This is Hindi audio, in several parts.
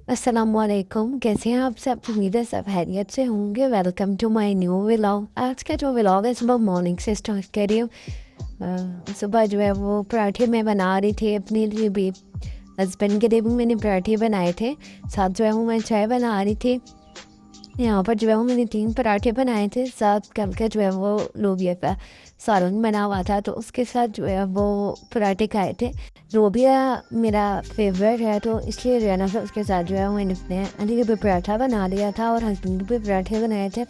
अस्सलामुअलैकुम, कैसे हैं आप सब? उम्मीद है सब खैरियत से होंगे। Welcome to my new vlog. आज का जो व्लॉग है सुबह मॉर्निंग से स्टार्ट कर रही हूँ। सुबह जो है वो पराठे मैं बना रही थी अपने लिए भी, हस्बैंड के लिए भी मैंने पराठे बनाए थे। साथ जो है वो मैं चाय बना रही थी। यहाँ पर जो है वो मैंने 3 पराठे बनाए थे, साथ कल का जो है वो लोबिया का सालन बना हुआ था, तो उसके साथ जो है वो पराठे खाए थे। लोबिया मेरा फेवरेट है, तो इसलिए जो है ना फिर उसके साथ जो है वो मैंने अपने अली के भी पराठा बना लिया था और हस्बैंड के भी पराठे बनाए थे।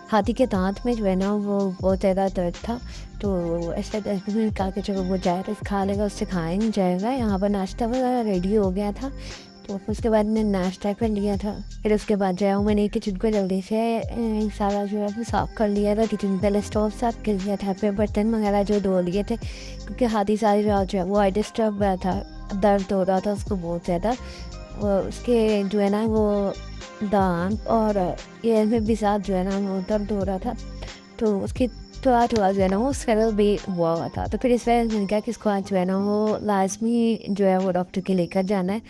हाथी के दांत में जो है ना वो बहुत ज़्यादा दर्द था, तो ऐसे हस्बैंड ने कहा कि चलो वो जाए तो खा लेगा, उससे खाया नहीं जाएगा। यहाँ पर नाश्ता वगैरह रेडी हो गया था, तो फिर उसके बाद मैंने नाश्ता कर लिया था। फिर उसके बाद जो है वो मैंने किचन को जल्दी से सारा जो है वो साफ़ कर लिया था। किचन पहले स्टोव साफ़ कर लिया था, फिर बर्तन वगैरह जो धो लिए थे, क्योंकि हाथी सारी रात जो है वो आई डिस्टर्ब हुआ था, दर्द हो रहा था उसको बहुत ज़्यादा। उसके जो है ना वो दांत और ईयर में भी साथ जो है ना वो दर्द हो रहा था, तो उसकी थोड़ा थोड़ा जो है ना वो सरल भी हुआ था। तो फिर इस वजह से मैंने कहा कि इसको आज जो है ना वो लाजमी जो है वो डॉक्टर के लेकर जाना है,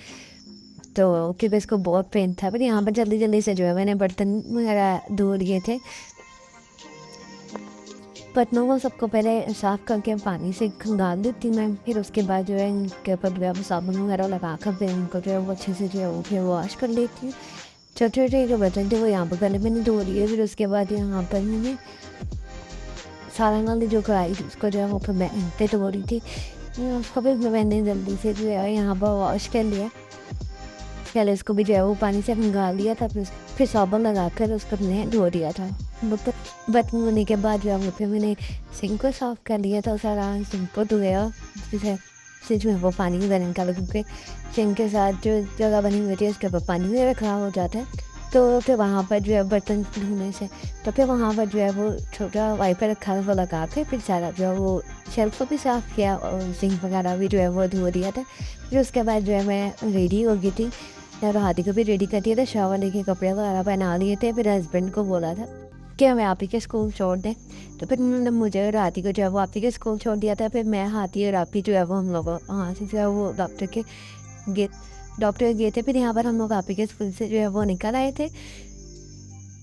तो क्योंकि इसको बहुत पेन था। पर यहाँ पर जल्दी जल्दी से जो है मैंने बर्तन वगैरह धो लिए थे। बर्तनों को सबको पहले साफ़ करके पानी से खंगाल देती मैं, फिर उसके बाद जो है इनके ऊपर जो है वो साबुन वगैरह लगा कर फिर इनको जो है वो अच्छे से जो है वो फिर वॉश कर लेती हूँ। छोटे छोटे जो बर्तन थे वो यहाँ पर पहले मैंने धो लिए, फिर उसके बाद यहाँ पर मैंने सालन वाली जो कढ़ाई थी उसको जो है वो फिर मैं पे धो रही थी। उसको भी मैंने जल्दी से जो है यहाँ पर वॉश कर लिया। पहले इसको भी जो है वो पानी से खंगाल दिया था, फिर साबुन लगा कर उसको मैंने धो दिया था। मतलब बर्तन धोने के बाद जो है वो फिर मैंने सिंक को साफ़ कर लिया था, सारा सिंक को धोया जिसे से जो है वो पानी वगैरह निकाला, क्योंकि सिंक के साथ जो जगह बनी हुई थी उसके ऊपर पानी वगैरह खराब हो जाता है, तो फिर वहाँ पर जो है बर्तन धोने से तो फिर वहाँ पर जो है वो छोटा वाइपर रखा था वो लगा के फिर सारा जो है वो शेल्फ को भी साफ़ किया और सिंक वगैरह भी जो है वो धो दिया था। फिर उसके बाद जो है मैं रेडी हो गई थी और हाथी को भी रेडी कर दिया था, शावर लेके कपड़े वगैरह पहना लिए थे। फिर हस्बैंड को बोला था कि हमें आप ही के स्कूल छोड़ दें, तो फिर उन्होंने मुझे और हाथी को जो है वो आप ही के स्कूल छोड़ दिया था। फिर मैं, हाथी और आप ही जो है वो हम लोग वहाँ से जो है वो गे डॉक्टर गए थे। फिर यहाँ पर हम लोग आप ही के स्कूल से जो है वो निकल आए थे।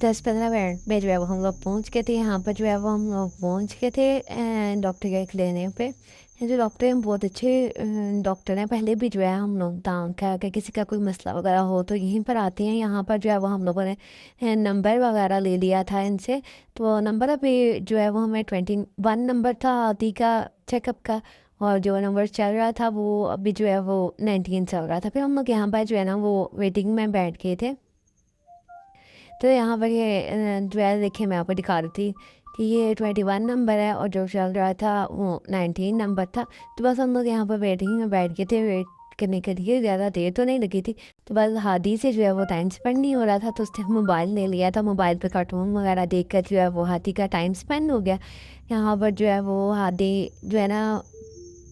10-15 मिनट में जो है वो हम लोग पहुँच गए थे। यहाँ पर जो है वो हम लोग पहुँच गए थे एंड डॉक्टर के क्लिनिक पे। जो डॉक्टर हैं बहुत अच्छे डॉक्टर हैं। पहले भी जो है हम लोग दांत का अगर किसी का कोई मसला वगैरह हो तो यहीं पर आते हैं। यहाँ पर जो है वो हम लोगों ने नंबर वगैरह ले लिया था इनसे, तो नंबर अभी जो है वो हमें 21 नंबर था आदि का चेकअप का, और जो नंबर चल रहा था वो अभी जो है वो 19 चल रहा था। फिर हम लोग यहाँ पर जो है ना वो वेटिंग में बैठ गए थे। तो यहाँ पर ये जो है देखिए मैं आपको दिखा रही थी कि ये 21 नंबर है और जो चल रहा था वो 19 नंबर था। तो बस हम लोग यहाँ पर वेटिंग में बैठ गए थे वेट करने के लिए। ज़्यादा देर तो नहीं लगी थी, तो बस हादी से जो है वो टाइम स्पेंड नहीं हो रहा था, तो उसने मोबाइल ले लिया था। मोबाइल पे कार्टून वगैरह देख कर जो है वो हाथी का टाइम स्पेंड हो गया। यहाँ पर जो है वो हादी जो है ना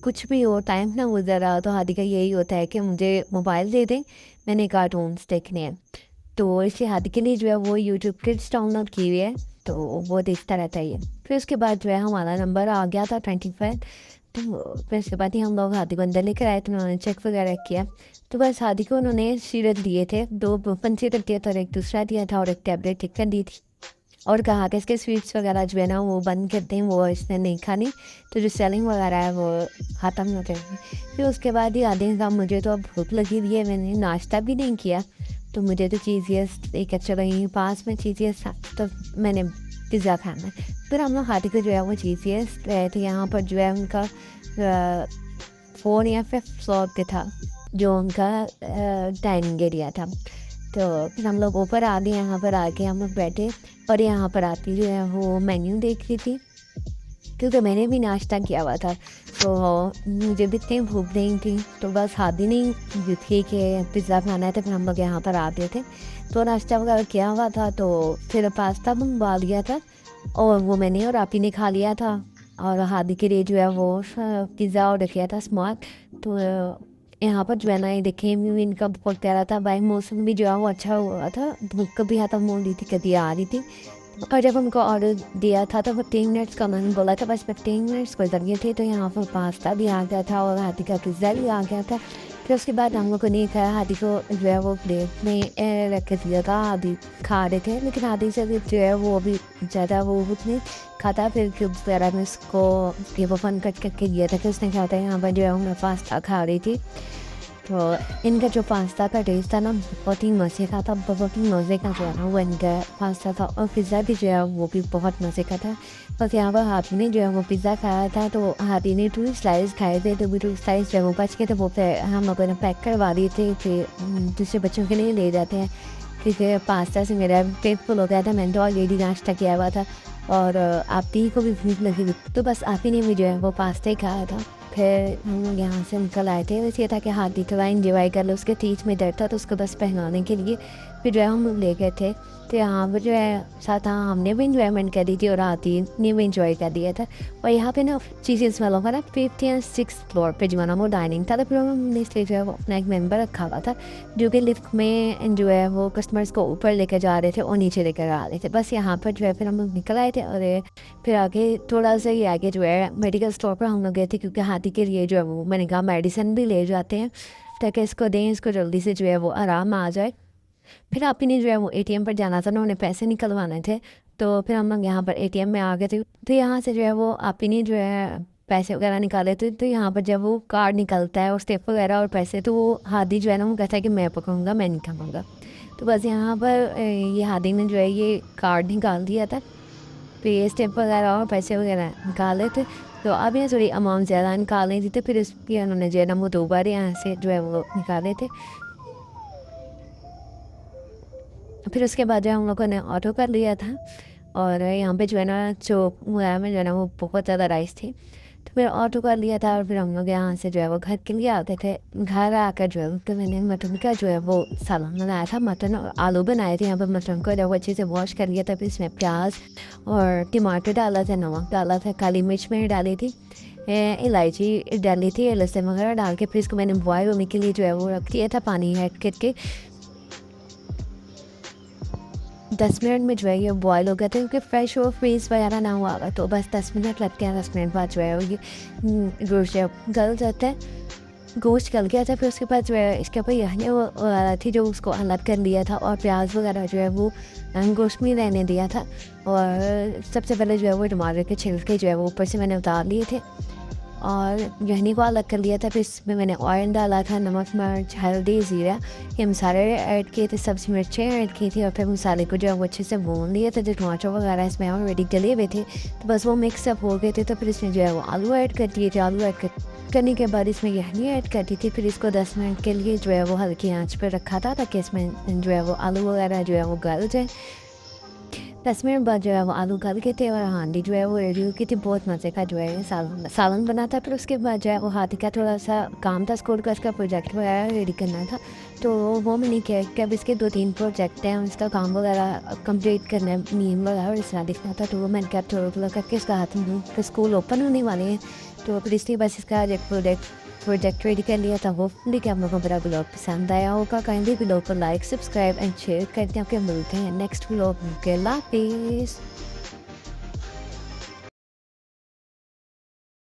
कुछ भी हो टाइम ना गुजर रहा तो हादी का यही होता है कि मुझे मोबाइल दे दें, मैंने कार्टून्स देखने हैं। तो इसलिए हाथी के लिए जो है वो यूट्यूब किड्स डाउनलोड की हुई है, तो वो देखता रहता है ये। फिर उसके बाद जो है हमारा नंबर आ गया था 25। तो फिर उसके बाद ही हम लोग हाथी को अंदर लेकर आए, तो उन्होंने चेक वगैरह किया। तो बस हाथी को उन्होंने सीरप दिए थे, 2 पंसीरप दिया था और एक दूसरा दिया था और एक टैबलेट लिख कर दी थी, और कहा कि इसके स्वीट्स वगैरह जो है ना वो बंद कर दें, वो इसने नहीं खानी, तो जो सेलिंग वगैरह है वो ख़त्म हो जाएगी। फिर उसके बाद ही आधे घंटा मुझे तो अब भूख लगी हुई है, मैंने नाश्ता भी नहीं किया, तो मुझे तो चीज़ियस एक अच्छा यहीं पास में चीज़ियस था, तो मैंने पिज़्ज़ा खाना है। फिर हम लोग हाथी को जो है वो चीज़ियस गए थे। यहाँ पर जो है उनका 4 या 5 फ्लोर पे था जो उनका डाइनिंग एरिया था। तो फिर हम लोग ऊपर आ गए, यहाँ पर आके हम लोग बैठे और यहाँ पर आती जो है वो मेन्यू देख रही थी, क्योंकि मैंने भी नाश्ता किया हुआ था, तो मुझे भी इतनी भूख नहीं थी, तो बस हादी नहीं थी कि पिज़्ज़ा खाना है, तो फिर हम लोग यहाँ पर आते थे। तो नाश्ता वगैरह किया हुआ था, तो फिर पास्ता मंगवा लिया था और वो मैंने और आप ही ने खा लिया था, और हादी के लिए जो है वो पिज़्ज़ा ऑर्डर किया था स्मॉल। तो यहाँ पर जो है ना ये देखें इनका बहुत प्यारा था भाई, मौसम भी जो है वो अच्छा हुआ था, धूप कभी ख़त्म हो रही थी कभी आ रही थी। और जब उनको ऑर्डर दिया था तो 15 मिनट्स का मैंने बोला था, बस 15 मिनट्स गुजर गए थे। तो यहाँ पर पास्ता भी आ गया था और हाथी का पिज़्ज़ा भी आ गया था। फिर उसके बाद हम लोग को नहीं खाया, हाथी को जो है वो प्लेट में रख के दिया था, हाथी खा रहे थे, लेकिन हाथी से भी जो है वो अभी ज़्यादा वो नहीं खाता। फिर क्यूब्स वगैरह में उसको ये वो फन कट करके दिया था कि उसने खाया था। यहाँ पर जो है मैं पास्ता खा रही थी, तो इनका जो पास्ता का टेस्ट था ना बहुत ही मज़े का था, बहुत ही मज़े का जो है ना वो इनका पास्ता था। और पिज़्ज़ा भी जो है वो भी बहुत मज़े का था। बस यहाँ पर हाथी ने जो है वो पिज़्ज़ा खाया था, तो हाथी ने 2 स्लाइस खाए थे, तो भी 2 स्लाइस जो है वो बच गए थे। वो फिर हम लोगों ने पैक करवा दिए थे, फिर दूसरे बच्चों के लिए ले जाते हैं, क्योंकि पास्ता से मेरा पेट फुल हो गया था। मैंने तो ऑलरेडी नाश्ता किया हुआ था और आप ही को भी भूख लगी थी, तो बस आप ही ने भी जो है वो पास्ता ही खाया था। फिर हम लोग यहाँ से निकल आए थे। वैसे ये था कि हाथी थोड़ा इंजॉय कर लो, उसके तीच में दर्द था तो उसको बस पहनाने के लिए फिर जो है हम लोग ले गए थे। तो यहाँ पर जो है साथ हाँ हमने भी इंजॉयमेंट करी थी और हाथी ने भी इंजॉय कर दिया था। और यहाँ पे ना चीज़ें वालों का ना 5th या 6th फ्लोर पे जो है ना वो डाइनिंग था, तो फिर हमने इसलिए जो है वो अपना एक मेम्बर रखा हुआ था जो कि लिफ्ट में जो है वो कस्टमर्स को ऊपर लेकर जा रहे थे और नीचे लेकर आ रहे थे। बस यहाँ पर जो है फिर हम लोग निकल आए थे और फिर आगे थोड़ा सा ही आगे जो है मेडिकल स्टोर पर हम लोग गए थे, क्योंकि हाथी के लिए जो है वो मैंने कहा मेडिसिन भी ले जाते हैं ताकि इसको दें, इसको जल्दी से जो है वो आराम आ जाए। फिर आप ही ने जो है वो एटीएम पर जाना था ना, उन्हें पैसे निकलवाने थे, तो फिर हम लोग यहाँ पर एटीएम में आ गए थे। तो यहाँ से जो है वो आप ही ने जो है पैसे वगैरह निकाले थे। तो यहाँ पर जब वो कार्ड निकलता है और स्टेप वगैरह और पैसे, तो वो हाथी जो है ना वो कहता है कि मैं पकड़ूँगा, मैं निकालूँगा। तो बस यहाँ पर ये हाथी ने जो है ये कार्ड निकाल दिया था, तो ये स्टेप वगैरह और पैसे वगैरह निकाले थे। तो अब यहाँ थोड़ी अमाउंट ज़्यादा निकालनी थी, तो फिर इसकी उन्होंने जो है ना वो 2 बार यहाँ से जो है वो निकाले थे। फिर उसके बाद जो हम लोगों ने ऑटो कर लिया था और यहाँ पे जो है ना चौक मुहैया में जो है ना वो बहुत ज़्यादा राइस थी, तो फिर ऑटो कर लिया था और फिर हम लोग यहाँ से जो है वो घर के लिए आते थे। घर आकर जो है तो मैंने मटन का जो है वो सालन बनाया था, मटन और आलू बनाए थे। यहाँ पर मटन को जो अच्छे से वॉश कर लिया था, फिर इसमें प्याज और टमाटर डाला था, नमक डाला था, काली मिर्च मैंने डाली थी, इलायची डाली थी, लहसुन वगैरह डाल के फिर इसको मैंने बॉयल होने के लिए जो है वो रख दिया था, पानी ऐड करके 10 मिनट में जो है ये बॉयल हो गया था, क्योंकि फ्रेश और फ्रीज वगैरह ना हुआ होगा, तो बस 10 मिनट लगते हैं। 10 मिनट बाद जो है ये गोश्त गल जाता है, गोश्त गल गया था। फिर उसके बाद जो है इसके ऊपर यही वो थी जो उसको अलग कर लिया था और प्याज वगैरह जो है वो गोश्त में रहने दिया था। और सबसे पहले जो है वो टमाटर के छिलके जो है वो ऊपर से मैंने उतार लिए थे और यहनी को अलग कर लिया था। फिर इसमें मैंने ऑयल डाला था, नमक, मिर्च, हल्दी, ज़ीरा, ये मसाले ऐड किए थे, सब्ज़ी मिर्चें ऐड की थी और फिर मसाले को जो है वो अच्छे से भून लिए थे। जो टमाटर वगैरह इसमें ऑलरेडी डले हुए थे, तो बस वो मिक्सअप हो गए थे। तो फिर इसमें जो है वो आलू ऐड कर दिए थे। आलू ऐड करने के बाद इसमें यहनी ऐड कर दी थी। फिर इसको 10 मिनट के लिए जो है वो हल्की आँच पर रखा था ताकि इसमें जो है वो आलू वगैरह जो है वो गल जाए। 10 मिनट बाद जो है वो आलू गल गए थे और हांडी जो है वो रेडी हो गई थी। बहुत मज़े का जो है सालन बना था। फिर उसके बाद जो है वो हाथी का थोड़ा सा काम था, स्कूल का इसका प्रोजेक्ट वगैरह रेडी करना था, तो वो मैंने किया कि अब इसके 2-3 प्रोजेक्ट हैं, उसका काम वगैरह कंप्लीट करना है, मीम वगैरह और इस तरह दिखना था। तो वो मैंने क्या थोड़ा करके इसका हाथ में स्कूल ओपन होने वाले हैं, तो फिर इसलिए बस इसका एक प्रोजेक्ट रेडी कर लिया था। होपफुली कि आप लोगों को मेरा ब्लॉग पसंद आया होगा। काइंडली ब्लॉग को लाइक, सब्सक्राइब एंड शेयर करके आपके मिलते हैं नेक्स्ट ब्लॉग के। अल्लाह हाफिज़।